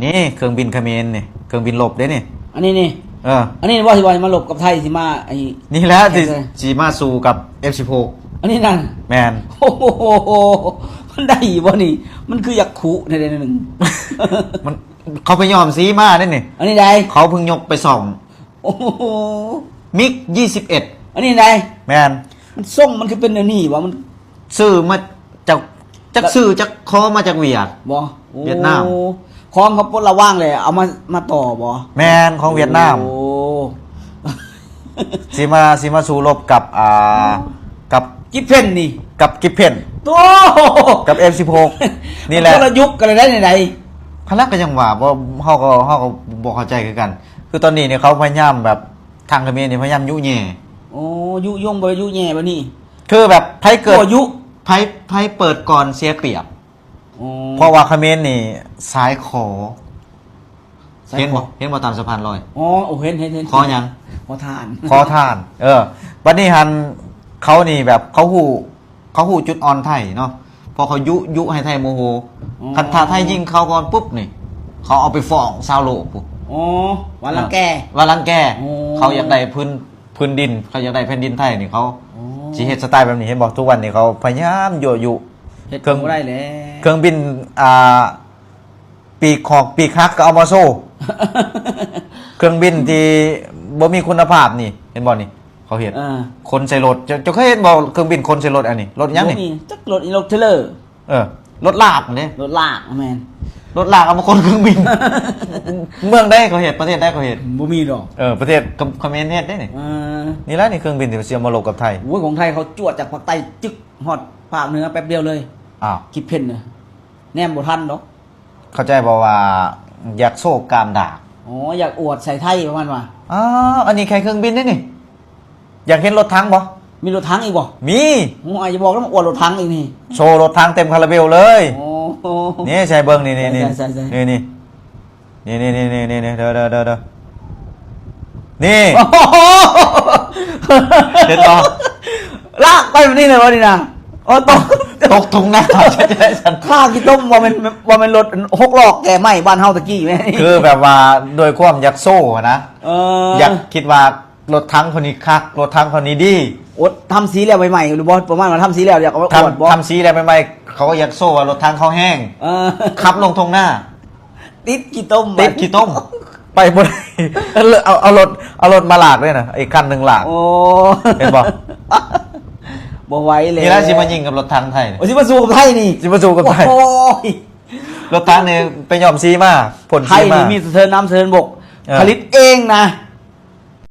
นี่เครื่องบินเขมรนี่เครื่องบินลบเด้นี่อันนี้นี่อันนี้ว่าสิว่ามาหลบกับไทยสิมาไอ้นี่แหละที่สิมาสู่กับ F16 อันนี้นั่นแมนโอ้โหมันได้บ่นี่มันคืออยากขู่ในเดือนหนึ่ง มันเขาไปยอมซีมาได้นี่อันนี้ได้เขาเพิ่งยกไปส่องโอ้โหมิก21อันนี้ได้แมนมันส่งมันคือเป็นอันนี้วะมันซื้อมาจากซื้อจากคอมาจากเวียดบ่เวียดนามคองเขาปนละว่างเลยเอามาต่อบ่แมนของเวียดนามโอ้ สิมาสู้รบกับกิฟเพนนี่กับกิฟเพนโตกับ F16 นี่แหละคนละยุคกันเลยได้ไหนคณะก็ยังว่าบ่เฮาก็บ่เข้าใจคือกันคือตอนนี้เนี่ยเขาพยายามแบบทางเขมรนี่พยายามยุแย่โอ้ยุยงบ่ยุแย่บ่นี่คือแบบไผเกิดยุไผเปิดก่อนเสียเปรียบ เพ ราะว่าเขมรนี่ซ้ายขอเห็นบ่ตามสะพานลอยอ๋อโอ้เห็นขอหยังขอทานบัดนี้หันเขานี่แบบเขาฮู้จุดอ่อนไทยเนาะพอเขายุให้ไทยโมโหคันถ้าไทยยิงเขาก่อนปุ๊บนี่เขาเอาไปฟ้องชาวโลกปุ๊บอ๋อวันลังแกเขาอยากได้พื้นดินเขาอยากได้แผ่นดินไทยนี่เขาสิเฮ็ดสไตล์แบบนี้เห็นบอกทุกวันนี่เขาพยายามยั่วยุเครื่องได้แล้วเครื่องบินปีกฮักก็เอามาโซ่ เครื่องบินที่บ่มีคุณภาพนี่เห็นบ่นี่เขาเห็นคนใส่รถจะเคยเห็นบ่เครื่องบินคนใส่รถอันนี้รถยังนี่จักรถเทเลอร์รถลากนี่รถลากแม่นรถลากเอามาคนเครื่องบิน เมืองได้เขาเห็นประเทศได้เขาเห็นบ่มีดอกประเทศเขมรเฮ็ดได้นี่นี่แหละนี่เครื่องบินที่เสียมาลบกับไทยโอ้ยของไทยเขาจวดจากภาคใต้จึกฮอดภาคเหนือแป๊บเดียวเลยอ้าวคิดเพ่นน่ะแนมบ่ทันดอกเข้าใจบ่ว่าอยากโซ่กามดาบอ๋ออยากอวดใส่ไทยประมาณว่าอันนี้แค่เครื่องบินได้นี่อยากเห็นรถถังบ่มีรถถังอีกบ่มีโอ้ยอย่าบอกแล้วอวดรถถังอีกนี่โชว์รถถังเต็มคาราเบลเลยนี่ใช่เบิ้งนี่เด้อนี่เห็นบ่ลากไปแบบนี้เลยวะนี่นะตกทุ่งนาใช่ฉันข้ากี่ต้มว่ามันรถ6ล้อแก่ไหม้บ้านเฮาตะกี้แม่คือแบบว่าโดยความอยากโซ่นะอยากคิดว่ารถถังคนนี้คักรถถังคนนี้ดีทำสีแล้วใหม่ๆหรือบ่ประมาณว่าทำสีแล้วอยากเอาอวดบ่ทำสีแล้วใหม่ๆเขาก็อยากโซ่ว่ารถถังเขาแห้งขับลงทุ่งนาติดกี่ต้มไปบนเอารถมาหลากด้วยนะอีกคันหนึ่งหลากเห็นบ่บ่ไหวเลยนี่แล้วสิมายิงกับรถถังไทยสิมาสู้กับไทยนี่สิมาสู้กับไทยรถถังนี่ไปยอมซีมาผลไทยนี่มีเทินน้ำเทินบกผลิตเองนะ